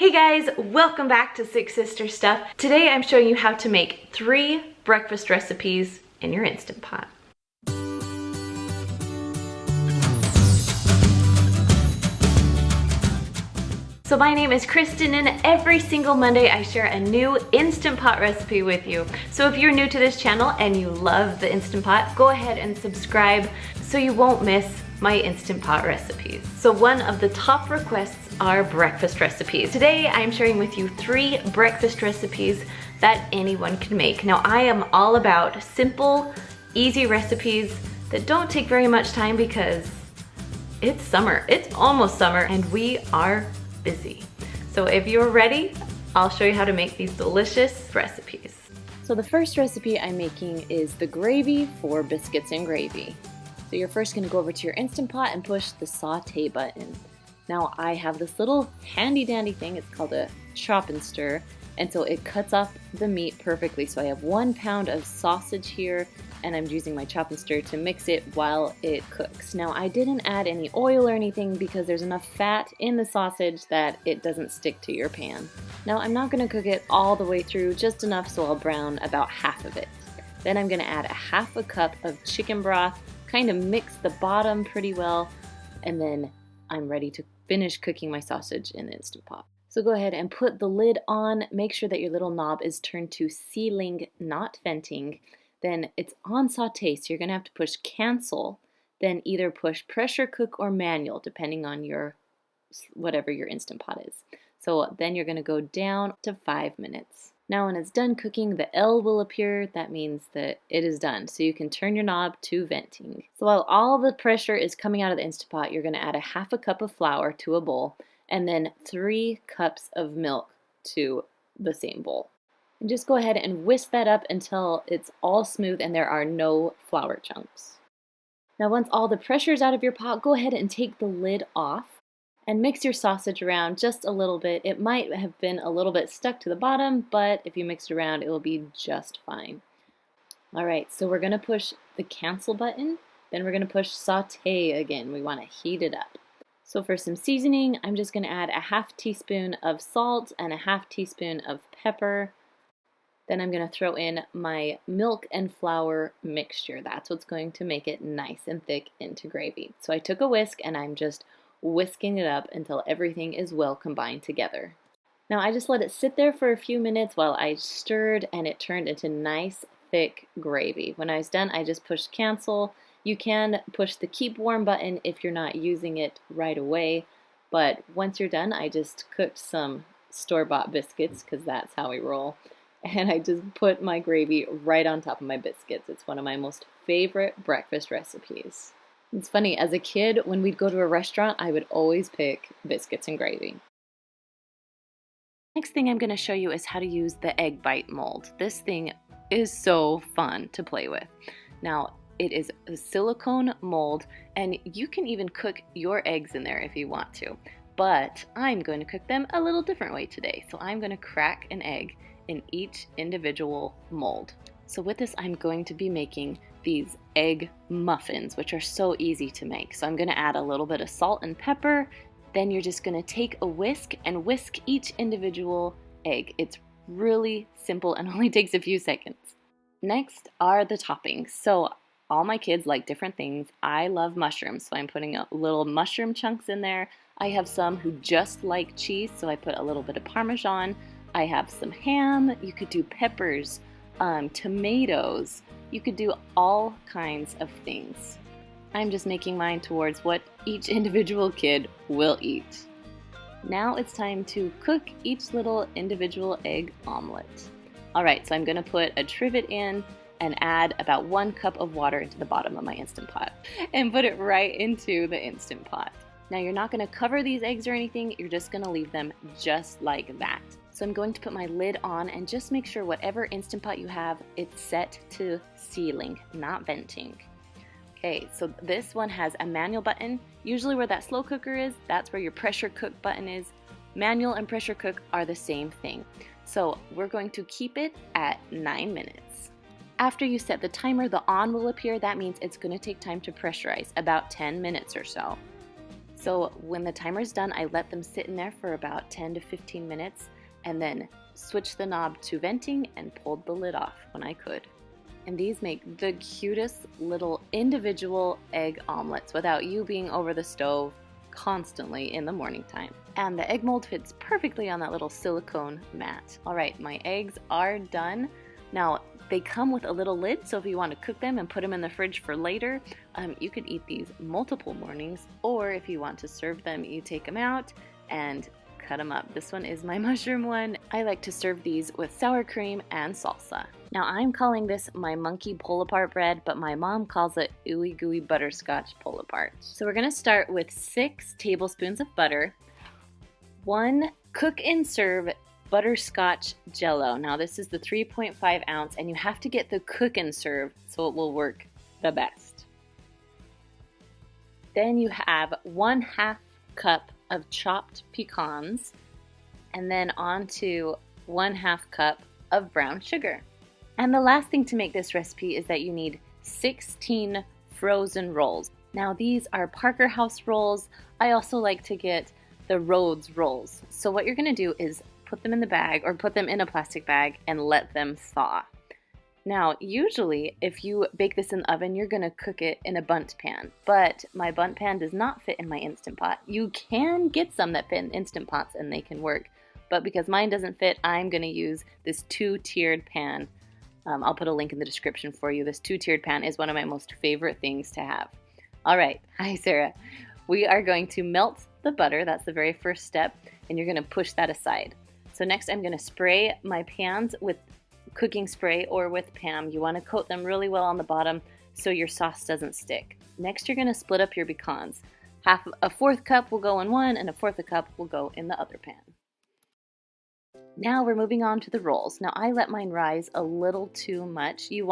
Hey guys, welcome back to Six Sister Stuff. Today I'm showing you how to make 3 breakfast recipes in your Instant Pot. So my name is Kristen and every single Monday I share a new Instant Pot recipe with you. So if you're new to this channel and you love the Instant Pot, go ahead and subscribe so you won't miss my Instant Pot recipes. So one of the top requests are breakfast recipes. Today I'm sharing with you 3 breakfast recipes that anyone can make. Now I am all about simple, easy recipes that don't take very much time because it's summer. It's almost summer and we are busy. So if you're ready, I'll show you how to make these delicious recipes. So the first recipe I'm making is the gravy for biscuits and gravy. So you're first gonna go over to your Instant Pot and push the saute button. Now I have this little handy dandy thing, it's called a chop and stir, and so it cuts up the meat perfectly. So I have 1 pound of sausage here, and I'm using my chop and stir to mix it while it cooks. Now I didn't add any oil or anything because there's enough fat in the sausage that it doesn't stick to your pan. Now I'm not gonna cook it all the way through, just enough so I'll brown about half of it. Then I'm gonna add a half a cup of chicken broth, kind of mix the bottom pretty well, and then I'm ready to finish cooking my sausage in the Instant Pot. So go ahead and put the lid on, make sure that your little knob is turned to sealing, not venting. Then it's on saute, so you're gonna have to push cancel, then either push pressure cook or manual, depending on your, whatever your Instant Pot is. So then you're gonna go down to 5 minutes. Now when it's done cooking, the L will appear. That means that it is done. So you can turn your knob to venting. So while all the pressure is coming out of the Instant Pot, you're gonna add a half a cup of flour to a bowl and then 3 cups of milk to the same bowl. And just go ahead and whisk that up until it's all smooth and there are no flour chunks. Now once all the pressure is out of your pot, go ahead and take the lid off and mix your sausage around just a little bit. It might have been a little bit stuck to the bottom, but if you mix it around, it will be just fine. All right, so we're gonna push the cancel button, then we're gonna push saute again. We wanna heat it up. So for some seasoning, I'm just gonna add a half teaspoon of salt and a half teaspoon of pepper. Then I'm gonna throw in my milk and flour mixture. That's what's going to make it nice and thick into gravy. So I took a whisk and I'm just whisking it up until everything is well combined together. Now I just let it sit there for a few minutes while I stirred and it turned into nice thick gravy. When I was done, I just pushed cancel. You can push the keep warm button if you're not using it right away, but once you're done, I just cooked some store-bought biscuits because that's how we roll. And I just put my gravy right on top of my biscuits. It's one of my most favorite breakfast recipes. It's funny, as a kid, when we'd go to a restaurant, I would always pick biscuits and gravy. Next thing I'm going to show you is how to use the egg bite mold. This thing is so fun to play with. Now, it is a silicone mold, and you can even cook your eggs in there if you want to. But I'm going to cook them a little different way today. So I'm going to crack an egg in each individual mold. So with this, I'm going to be making these egg muffins, which are so easy to make. So I'm gonna add a little bit of salt and pepper. Then you're just gonna take a whisk and whisk each individual egg. It's really simple and only takes a few seconds. Next are the toppings. So all my kids like different things. I love mushrooms, so I'm putting a little mushroom chunks in there. I have some who just like cheese, so I put a little bit of Parmesan. I have some ham. You could do peppers, tomatoes. You could do all kinds of things. I'm just making mine towards what each individual kid will eat. Now it's time to cook each little individual egg omelet. All right, so I'm gonna put a trivet in and add about 1 cup of water into the bottom of my Instant Pot and put it right into the Instant Pot. Now you're not gonna cover these eggs or anything, you're just gonna leave them just like that. So I'm going to put my lid on and just make sure whatever Instant Pot you have, it's set to sealing, not venting. Okay, so this one has a manual button. Usually where that slow cooker is, that's where your pressure cook button is. Manual and pressure cook are the same thing. So we're going to keep it at 9 minutes. After you set the timer, the on will appear. That means it's going to take time to pressurize, about 10 minutes or so. So when the timer's done, I let them sit in there for about 10 to 15 minutes and then switched the knob to venting and pulled the lid off when I could. And these make the cutest little individual egg omelets without you being over the stove constantly in the morning time. And the egg mold fits perfectly on that little silicone mat. All right, my eggs are done. Now, they come with a little lid, so if you want to cook them and put them in the fridge for later, you could eat these multiple mornings, or if you want to serve them, you take them out and cut them up. This one is my mushroom one. I like to serve these with sour cream and salsa. Now I'm calling this my monkey pull-apart bread, but my mom calls it ooey gooey butterscotch pull-apart. So we're gonna start with 6 tablespoons of butter, 1 cook and serve butterscotch jello. Now this is the 3.5 ounce, and you have to get the cook and serve so it will work the best. Then you have 1/2 cup of chopped pecans, and then onto 1/2 cup of brown sugar. And the last thing to make this recipe is that you need 16 frozen rolls. Now these are Parker House rolls. I also like to get the Rhodes rolls. So what you're gonna do is put them in the bag, or put them in a plastic bag and let them thaw. Now, usually if you bake this in the oven, you're gonna cook it in a bundt pan, but my bundt pan does not fit in my Instant Pot. You can get some that fit in Instant Pots and they can work, but because mine doesn't fit, I'm gonna use this 2-tiered pan. I'll put a link in the description for you. This 2-tiered pan is one of my most favorite things to have. All right, hi Sarah. We are going to melt the butter, that's the very first step, and you're gonna push that aside. So next I'm gonna spray my pans with cooking spray or with Pam. You want to coat them really well on the bottom so your sauce doesn't stick. Next you're going to split up your pecans. A 4th cup will go in one and a 1/4 cup will go in the other pan. Now we're moving on to the rolls. Now I let mine rise a little too much. You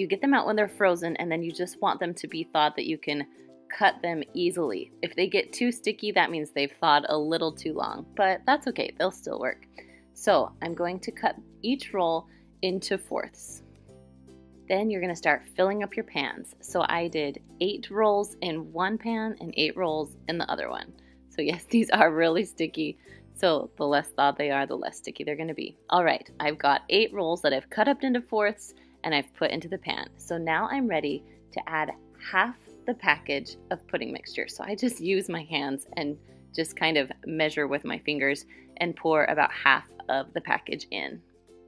get them out when they're frozen, and then you just want them to be thawed that you can cut them easily. If they get too sticky, that means they've thawed a little too long, but that's okay, they'll still work. So I'm going to cut each roll into 4ths. Then you're going to start filling up your pans. So I did 8 rolls in one pan and 8 rolls in the other one. So yes, these are really sticky. So the less thawed they are, the less sticky they're going to be. All right, I've got 8 rolls that I've cut up into 4ths and I've put into the pan. So now I'm ready to add half the package of pudding mixture. So I just use my hands and just kind of measure with my fingers and pour about half of the package in.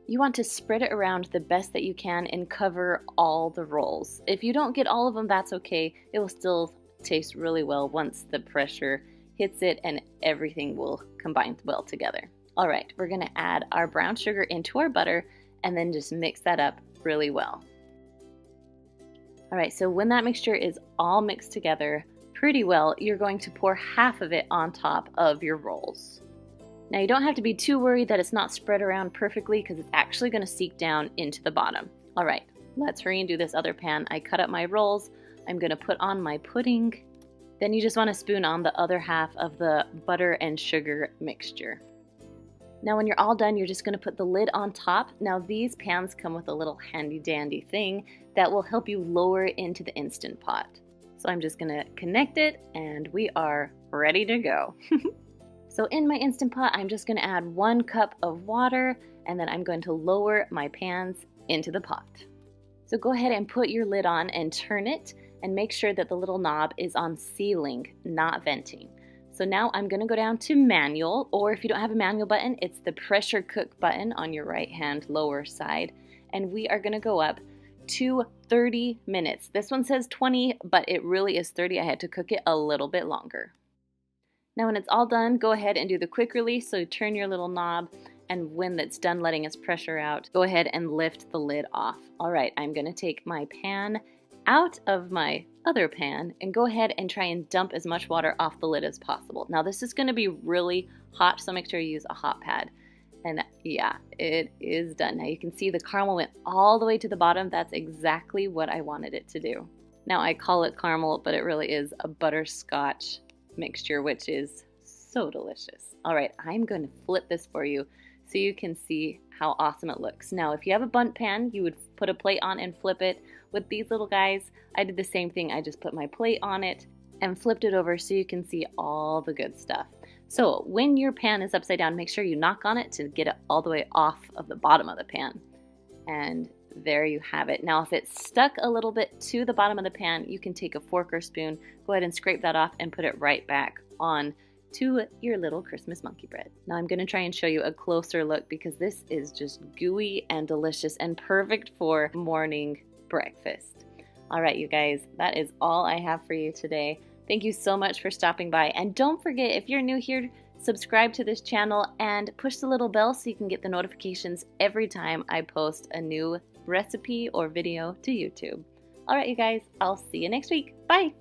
You want to spread it around the best that you can and cover all the rolls. If you don't get all of them, that's okay. It will still taste really well once the pressure hits it and everything will combine well together. All right, we're gonna add our brown sugar into our butter and then just mix that up really well. All right, so when that mixture is all mixed together pretty well, you're going to pour half of it on top of your rolls. Now you don't have to be too worried that it's not spread around perfectly, because it's actually going to seep down into the bottom. All right, let's hurry and do this other pan. I cut up my rolls. I'm going to put on my pudding. Then you just want to spoon on the other half of the butter and sugar mixture. Now when you're all done, you're just going to put the lid on top. Now these pans come with a little handy dandy thing that will help you lower into the Instant Pot. So I'm just going to connect it and we are ready to go. So in my Instant Pot, I'm just going to add 1 cup of water, and then I'm going to lower my pans into the pot. So go ahead and put your lid on and turn it, and make sure that the little knob is on sealing, not venting. So now I'm going to go down to manual, or if you don't have a manual button, it's the pressure cook button on your right hand lower side. And we are going to go up to 30 minutes. This one says 20, but it really is 30. I had to cook it a little bit longer. Now when it's all done, go ahead and do the quick release. So turn your little knob, and when it's done letting its pressure out, go ahead and lift the lid off. All right, I'm going to take my pan out of my other pan and go ahead and try and dump as much water off the lid as possible. Now this is going to be really hot, so make sure you use a hot pad. And yeah, it is done. Now you can see the caramel went all the way to the bottom. That's exactly what I wanted it to do. Now I call it caramel, but it really is a butterscotch mixture, which is so delicious. All right, I'm going to flip this for you so you can see how awesome it looks. Now, if you have a bundt pan, you would put a plate on and flip it. With these little guys, I did the same thing. I just put my plate on it and flipped it over so you can see all the good stuff. So when your pan is upside down, make sure you knock on it to get it all the way off of the bottom of the pan. And there you have it. Now if it's stuck a little bit to the bottom of the pan, you can take a fork or spoon, go ahead and scrape that off and put it right back on to your little Christmas monkey bread. Now I'm going to try and show you a closer look because this is just gooey and delicious and perfect for morning breakfast. All right, you guys, that is all I have for you today. Thank you so much for stopping by. And don't forget, if you're new here, subscribe to this channel and push the little bell so you can get the notifications every time I post a new recipe or video to YouTube. All right, you guys, I'll see you next week. Bye.